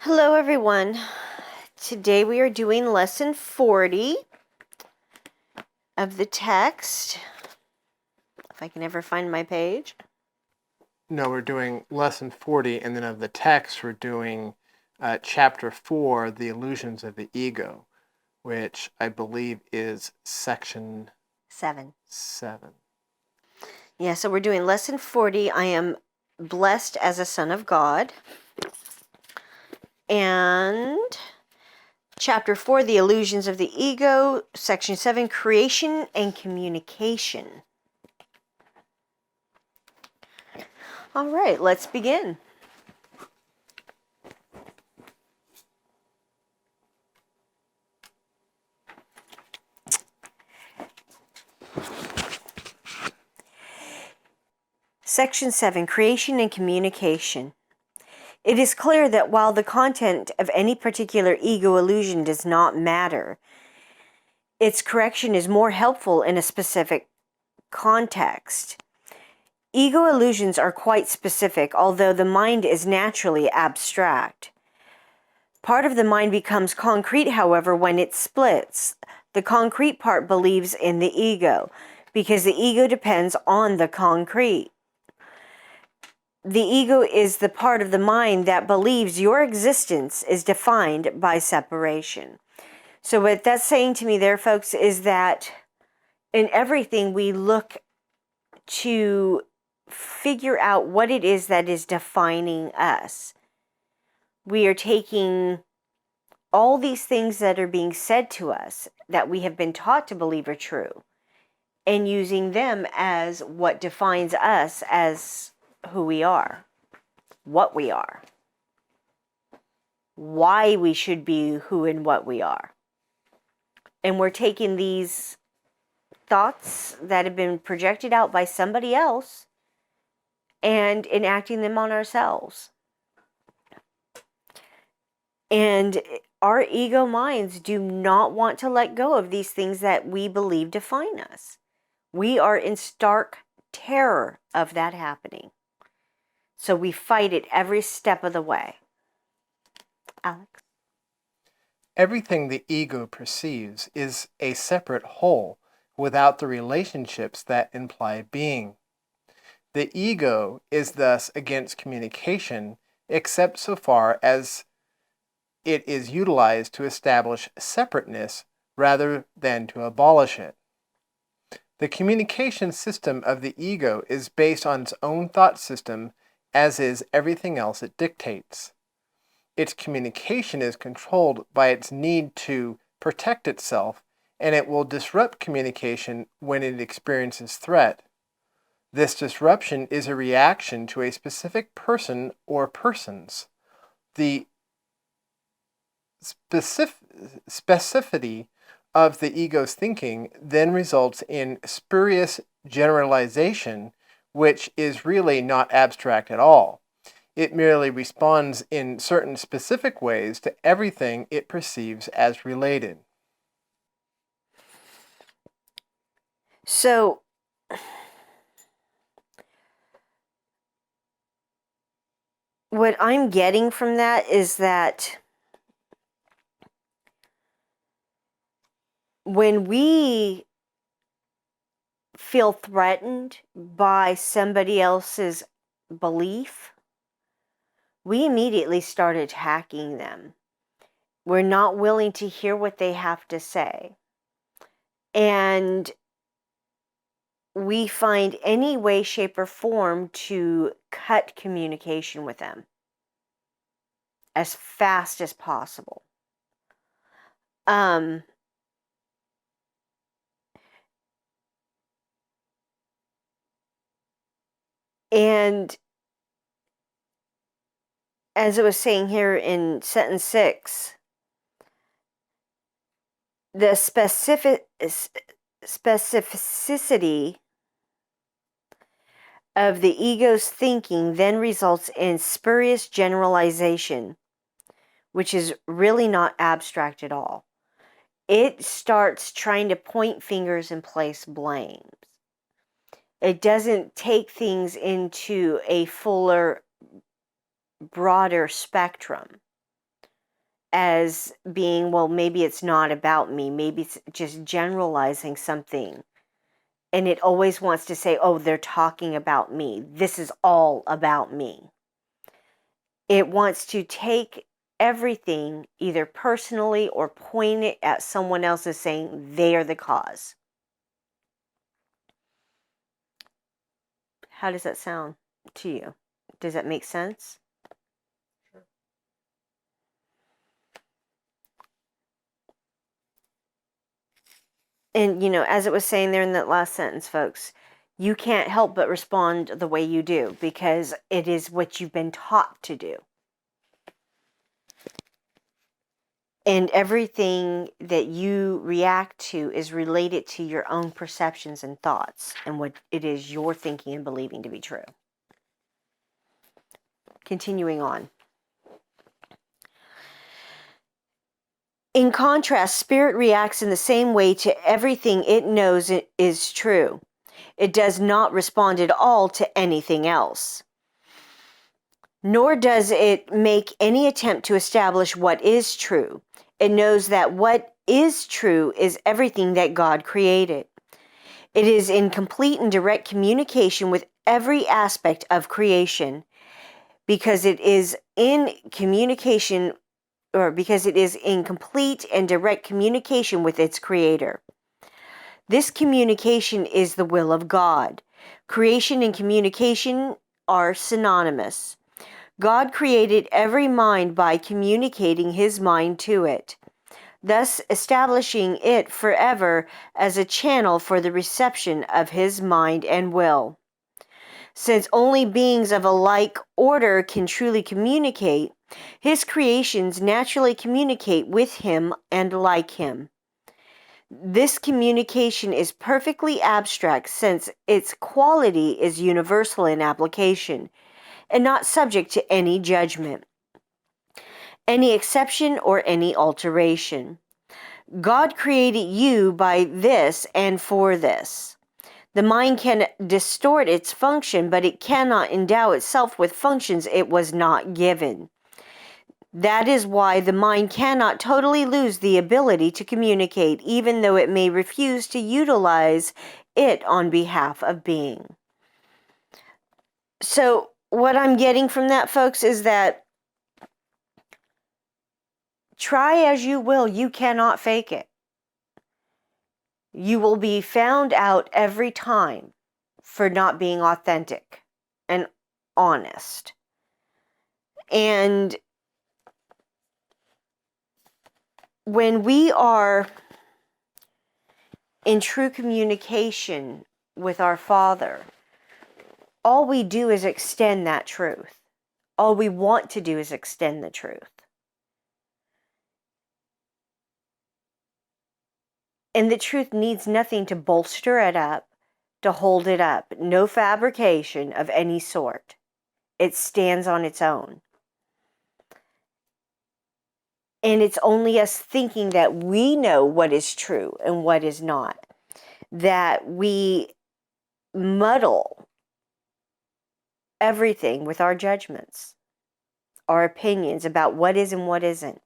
Hello everyone. Today we are doing lesson 40 of the text. If I can ever find my page. No, we're doing lesson 40, and then of the text, we're doing chapter 4, The Illusions of the Ego, which I believe is section 7. 7. Yeah, so we're doing lesson 40. I am blessed as a son of God. And chapter 4, The Illusions of the Ego, section 7, Creation and Communication. All right, let's begin. Section 7, Creation and Communication. It is clear that while the content of any particular ego illusion does not matter, its correction is more helpful in a specific context. Ego illusions are quite specific, although the mind is naturally abstract. Part of the mind becomes concrete, however, when it splits. The concrete part believes in the ego, because the ego depends on the concrete. The ego is the part of the mind that believes your existence is defined by separation. So what that's saying to me there, folks, is that in everything we look to figure out what it is that is defining us. We are taking all these things that are being said to us that we have been taught to believe are true and using them as what defines us as who we are, what we are, why we should be who and what we are. And we're taking these thoughts that have been projected out by somebody else and enacting them on ourselves. And our ego minds do not want to let go of these things that we believe define us. We are in stark terror of that happening. So we fight it every step of the way. Alex? Everything the ego perceives is a separate whole without the relationships that imply being. The ego is thus against communication, except so far as it is utilized to establish separateness rather than to abolish it. The communication system of the ego is based on its own thought system, as is everything else it dictates. Its communication is controlled by its need to protect itself, and it will disrupt communication when it experiences threat. This disruption is a reaction to a specific person or persons. The specificity of the ego's thinking then results in spurious generalization, which is really not abstract at all. It merely responds in certain specific ways to everything it perceives as related. So, what I'm getting from that is that when we feel threatened by somebody else's belief, we immediately start attacking them. We're not willing to hear what they have to say. And we find any way, shape, or form to cut communication with them as fast as possible. And as I was saying here in sentence 6, the specificity of the ego's thinking then results in spurious generalization, which is really not abstract at all. It starts trying to point fingers and place blames. It doesn't take things into a fuller, broader spectrum. as being, well, maybe it's not about me. Maybe it's just generalizing something. And it always wants to say, oh, they're talking about me. This is all about me. It wants to take everything either personally or point it at someone else as saying they are the cause. How does that sound to you? Does that make sense? Sure. And, as it was saying there in that last sentence, folks, you can't help but respond the way you do because it is what you've been taught to do. And everything that you react to is related to your own perceptions and thoughts and what it is you're thinking and believing to be true. Continuing on. In contrast, spirit reacts in the same way to everything it knows is true. It does not respond at all to anything else. Nor does it make any attempt to establish what is true. It knows that what is true is everything that God created. It is in complete and direct communication with every aspect of creation because it is in communication, or because it is in complete and direct communication with its creator. This communication is the will of God. Creation and communication are synonymous. God created every mind by communicating his mind to it, thus establishing it forever as a channel for the reception of his mind and will. Since only beings of a like order can truly communicate, his creations naturally communicate with him and like him. This communication is perfectly abstract since its quality is universal in application and not subject to any judgment, any exception, or any alteration. God created you by this and for this. The mind can distort its function, but it cannot endow itself with functions it was not given. That is why the mind cannot totally lose the ability to communicate, even though it may refuse to utilize it on behalf of being. So, what I'm getting from that, folks, is that try as you will, you cannot fake it. You will be found out every time for not being authentic and honest. And when we are in true communication with our Father, all we do is extend that truth. All we want to do is extend the truth. And the truth needs nothing to bolster it up, to hold it up. No fabrication of any sort. It stands on its own. And it's only us thinking that we know what is true and what is not, that we muddle everything with our judgments, our opinions about what is and what isn't.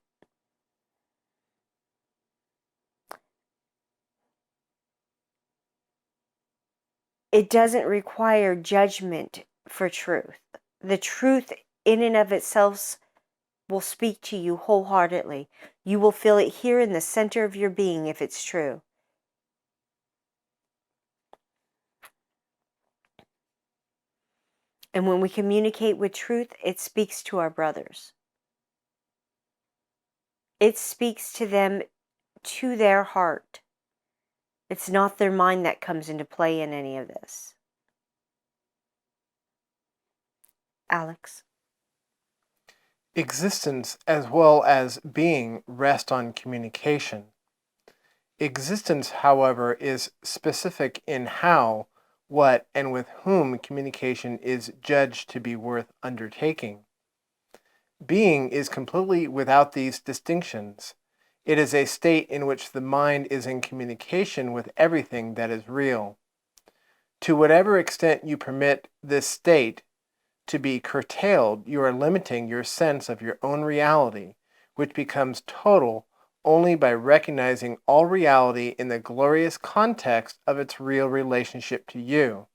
It doesn't require judgment for truth. The truth in and of itself will speak to you wholeheartedly. You will feel it here in the center of your being if it's true. And when we communicate with truth, it speaks to our brothers. It speaks to them, to their heart. It's not their mind that comes into play in any of this. Alex? Existence as well as being rest on communication. Existence, however, is specific in how, what, and with whom communication is judged to be worth undertaking. Being is completely without these distinctions. It is a state in which the mind is in communication with everything that is real. To whatever extent you permit this state to be curtailed, you are limiting your sense of your own reality, which becomes total only by recognizing all reality in the glorious context of its real relationship to you.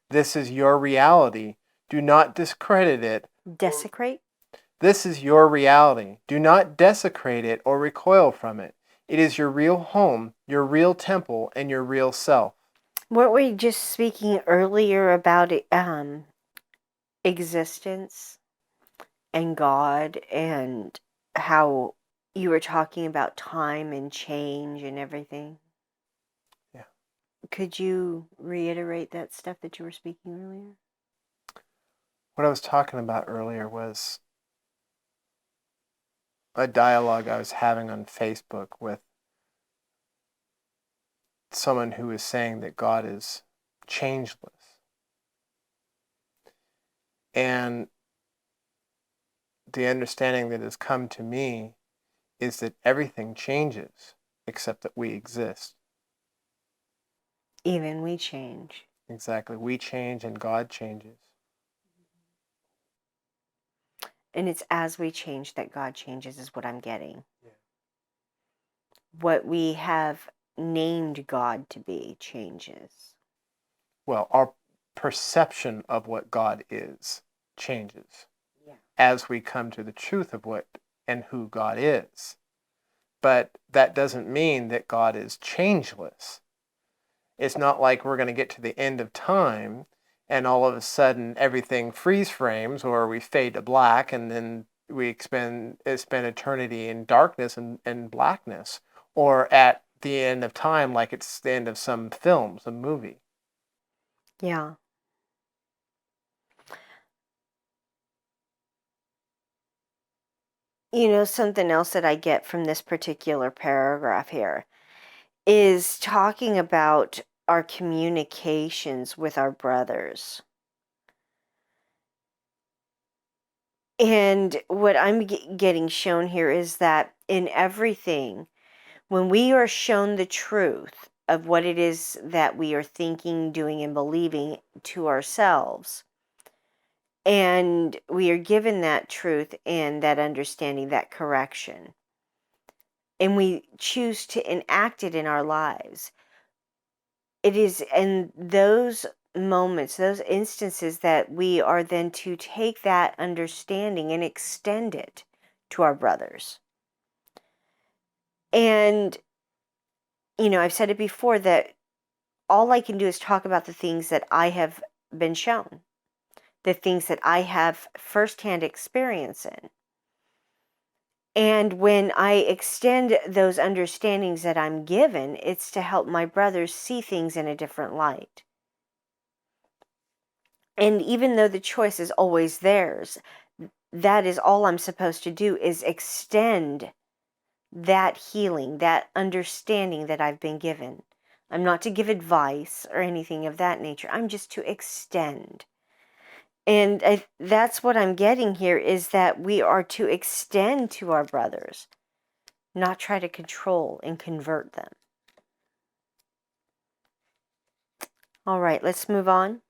This is your reality. Do not discredit it. Desecrate? This is your reality. Do not desecrate it or recoil from it. It is your real home, your real temple, and your real self. Weren't we just speaking earlier about existence and God, and how you were talking about time and change and everything? Yeah. Could you reiterate that stuff that you were speaking earlier? What I was talking about earlier was a dialogue I was having on Facebook with someone who is saying that God is changeless. And the understanding that has come to me is that everything changes except that we exist. Even we change. Exactly. We change and God changes. And it's as we change that God changes, is what I'm getting. Yeah. What we have named God to be changes. Well, our perception of what God is changes Yeah. as we come to the truth of what and who God is. But that doesn't mean that God is changeless. It's not like we're going to get to the end of time and all of a sudden everything freeze frames or we fade to black and then we spend eternity in darkness and blackness, or at the end of time like it's the end of some film, some movie. Yeah. You know, something else that I get from this particular paragraph here is talking about our communications with our brothers. And what I'm getting shown here is that in everything, when we are shown the truth of what it is that we are thinking, doing, and believing to ourselves, and we are given that truth and that understanding, that correction, and we choose to enact it in our lives, it is in those moments, those instances, that we are then to take that understanding and extend it to our brothers. And, you know, I've said it before that all I can do is talk about the things that I have been shown, the things that I have firsthand experience in. And when I extend those understandings that I'm given, it's to help my brothers see things in a different light. And even though the choice is always theirs, that is all I'm supposed to do, is extend that healing, that understanding that I've been given. I'm not to give advice or anything of that nature. I'm just to extend. And that's what I'm getting here, is that we are to extend to our brothers, not try to control and convert them. All right, let's move on.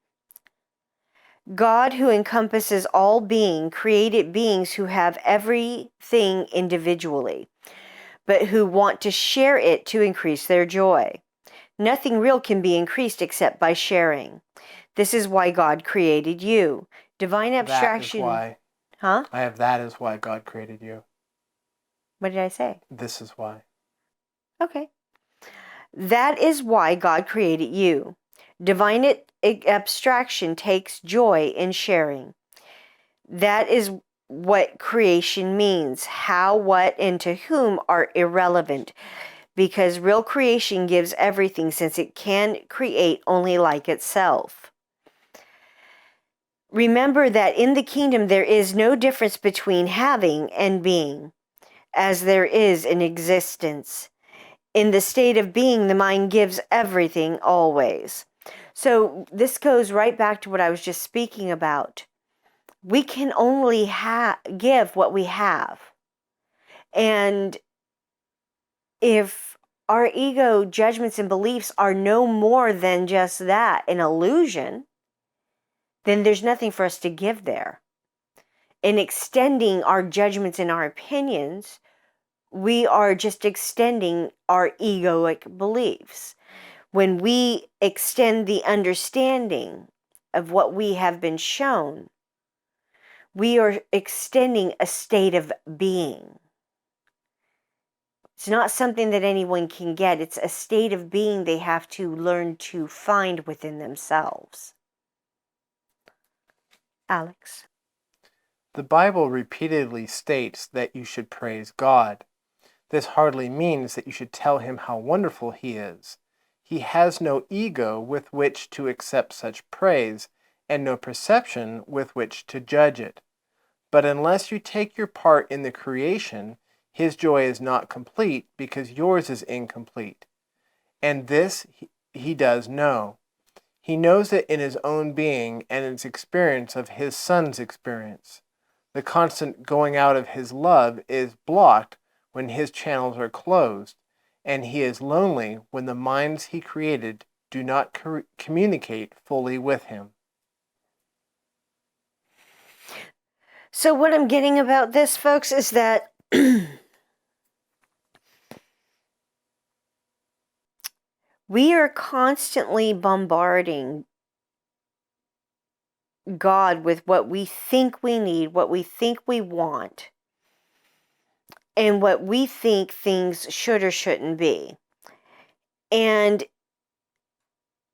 God, who encompasses all being, created beings who have everything individually, but who want to share it to increase their joy. Nothing real can be increased except by sharing. This is why God created you. Divine abstraction. That is why. Huh? I have that is why God created you. What did I say? This is why. Okay. That is why God created you. Divine abstraction takes joy in sharing. That is what creation means. How, what, and to whom are irrelevant, because real creation gives everything, since it can create only like itself. Remember that in the kingdom there is no difference between having and being, as there is in existence. In the state of being, the mind gives everything always. So this goes right back to what I was just speaking about. We can only give what we have. And if our ego judgments and beliefs are no more than just that, an illusion, then there's nothing for us to give there. in extending our judgments and our opinions, we are just extending our egoic beliefs. When we extend the understanding of what we have been shown, we are extending a state of being. It's not something that anyone can get. It's a state of being they have to learn to find within themselves. Alex? The Bible repeatedly states that you should praise God. This hardly means that you should tell him how wonderful he is. He has no ego with which to accept such praise, and no perception with which to judge it. But unless you take your part in the creation, his joy is not complete because yours is incomplete. And this he does know. He knows it in his own being and its experience of his Son's experience. The constant going out of his love is blocked when his channels are closed, and he is lonely when the minds he created do not communicate fully with him. So what I'm getting about this, folks, is that we are constantly bombarding God with what we think we need, what we think we want, and what we think things should or shouldn't be. And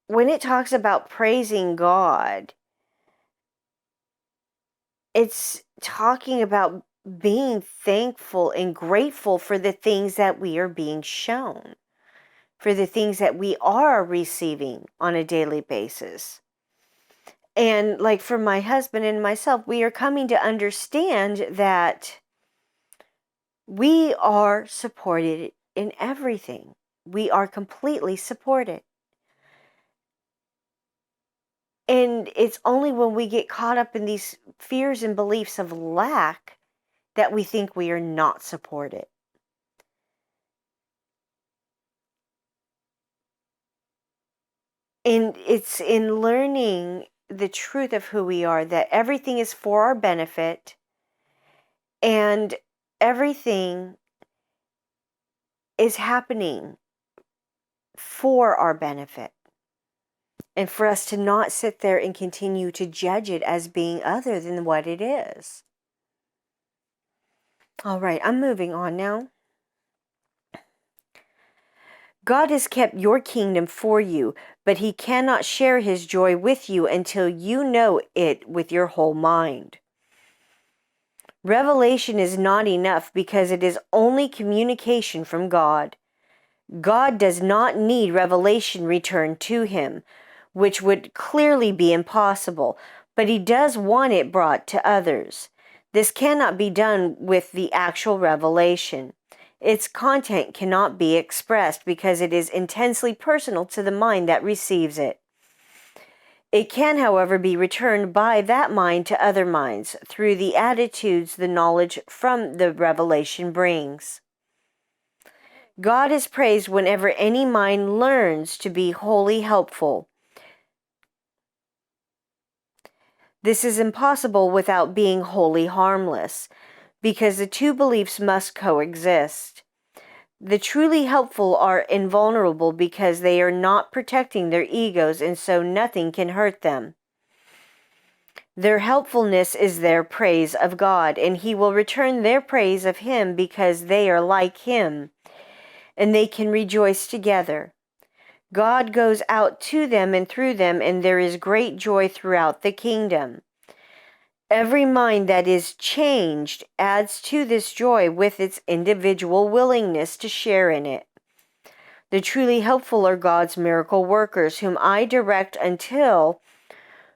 when it talks about praising God, it's talking about being thankful and grateful for the things that we are being shown, for the things that we are receiving on a daily basis. And like for my husband and myself, we are coming to understand that we are supported in everything. We are completely supported. And it's only when we get caught up in these fears and beliefs of lack that we think we are not supported. And it's in learning the truth of who we are, that everything is for our benefit, and everything is happening for our benefit. And for us to not sit there and continue to judge it as being other than what it is. All right, I'm moving on now. God has kept your kingdom for you, but he cannot share his joy with you until you know it with your whole mind. Revelation is not enough because it is only communication from God. God does not need revelation returned to him, which would clearly be impossible, but he does want it brought to others. This cannot be done with the actual revelation. Its content cannot be expressed because it is intensely personal to the mind that receives it. It can, however, be returned by that mind to other minds through the attitudes the knowledge from the revelation brings. God is praised whenever any mind learns to be wholly helpful. This is impossible without being wholly harmless, because the two beliefs must coexist. The truly helpful are invulnerable because they are not protecting their egos, and so nothing can hurt them. Their helpfulness is their praise of God, and he will return their praise of him because they are like him, and they can rejoice together. God goes out to them and through them, and there is great joy throughout the kingdom. Every mind that is changed adds to this joy with its individual willingness to share in it. The truly helpful are God's miracle workers, whom I direct until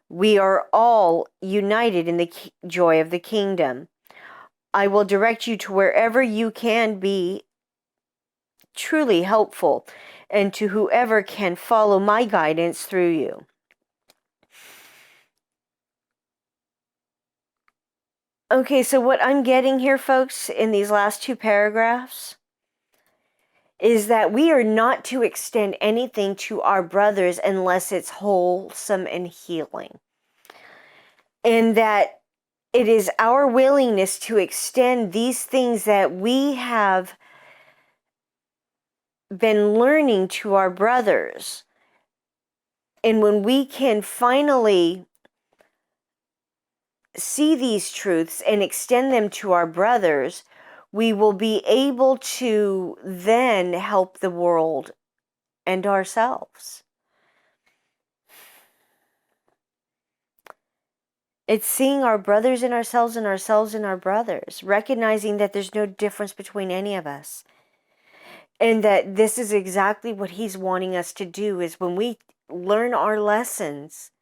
we are all united in the joy of the kingdom. I will direct you to wherever you can be truly helpful, and to whoever can follow my guidance through you. Okay, so what I'm getting here, folks, in these last two paragraphs, is that we are not to extend anything to our brothers unless it's wholesome and healing. And that It is our willingness to extend these things that we have been learning to our brothers. And when we can finally see these truths and extend them to our brothers, we will be able to then help the world and ourselves. It's seeing our brothers in ourselves and ourselves in our brothers, recognizing that there's no difference between any of us. And that this is exactly what he's wanting us to do, is when we learn our lessons,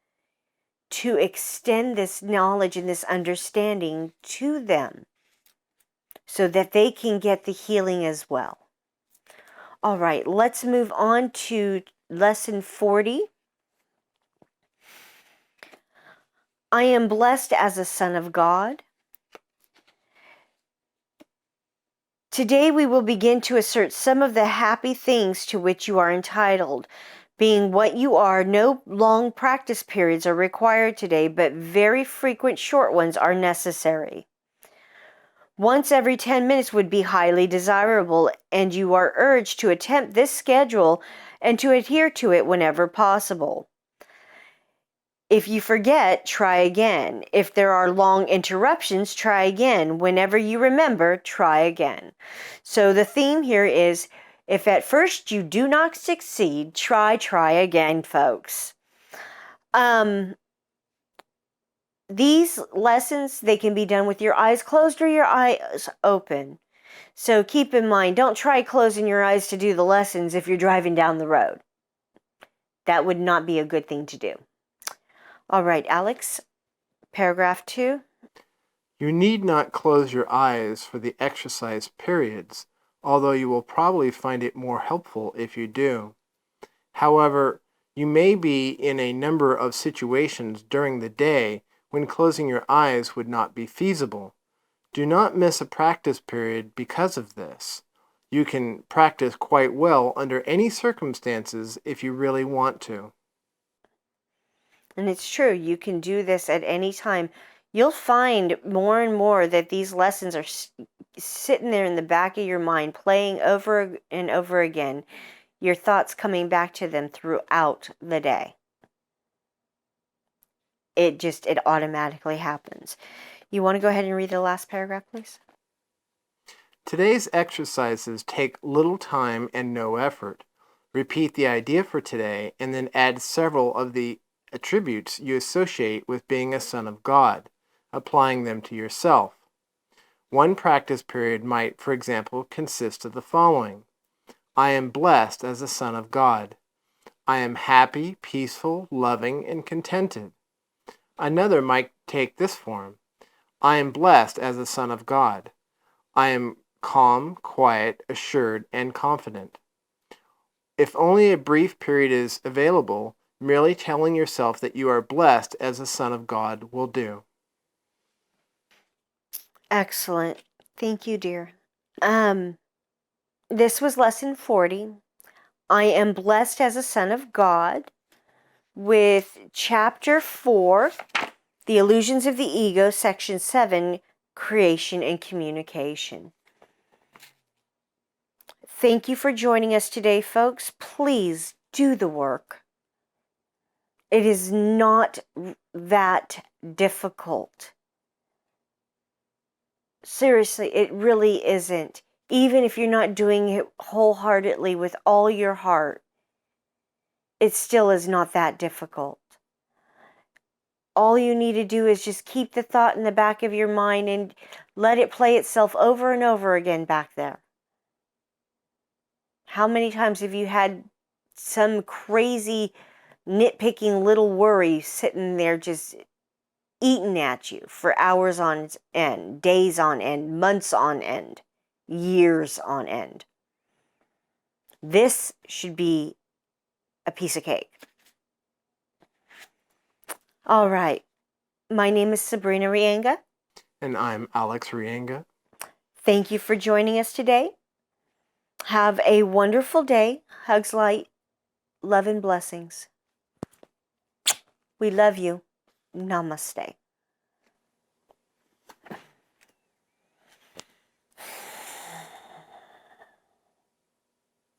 to extend this knowledge and this understanding to them so that they can get the healing as well. All right, let's move on to lesson 40. I am blessed as a son of God. Today we will begin to assert some of the happy things to which you are entitled. Being what you are, no long practice periods are required today, but very frequent short ones are necessary. Once every 10 minutes would be highly desirable, and you are urged to attempt this schedule and to adhere to it whenever possible. If you forget, try again. If there are long interruptions, try again. Whenever you remember, try again. So the theme here is, if at first you do not succeed, try again, folks. These lessons, they can be done with your eyes closed or your eyes open. So keep in mind, don't try closing your eyes to do the lessons if you're driving down the road. That would not be a good thing to do. All right, Alex, paragraph 2. You need not close your eyes for the exercise periods, although you will probably find it more helpful if you do. However, you may be in a number of situations during the day when closing your eyes would not be feasible. Do not miss a practice period because of this. You can practice quite well under any circumstances if you really want to. And it's true, you can do this at any time. You'll find more and more that these lessons are sitting there in the back of your mind, playing over and over again, your thoughts coming back to them throughout the day. It automatically happens. You want to go ahead and read the last paragraph, please? Today's exercises take little time and no effort. Repeat the idea for today and then add several of the attributes you associate with being a son of God, applying them to yourself. One practice period might, for example, consist of the following. I am blessed as a son of God. I am happy, peaceful, loving, and contented. Another might take this form. I am blessed as a son of God. I am calm, quiet, assured, and confident. If only a brief period is available, merely telling yourself that you are blessed as a son of God will do. Excellent. Thank you, dear. This was lesson 40. I am blessed as a son of God, with chapter 4, The Illusions of the Ego, section 7, Creation and Communication. Thank you for joining us today, folks. Please do the work. It is not that difficult. Seriously, it really isn't. Even if you're not doing it wholeheartedly with all your heart, it still is not that difficult. All you need to do is just keep the thought in the back of your mind and let it play itself over and over again back there. How many times have you had some crazy, nitpicking little worry sitting there just eating at you for hours on end, days on end, months on end, years on end? This should be a piece of cake. All right. My name is Sabrina Reyenga. And I'm Alex Reyenga. Thank you for joining us today. Have a wonderful day. Hugs, light, love, and blessings. We love you. Namaste.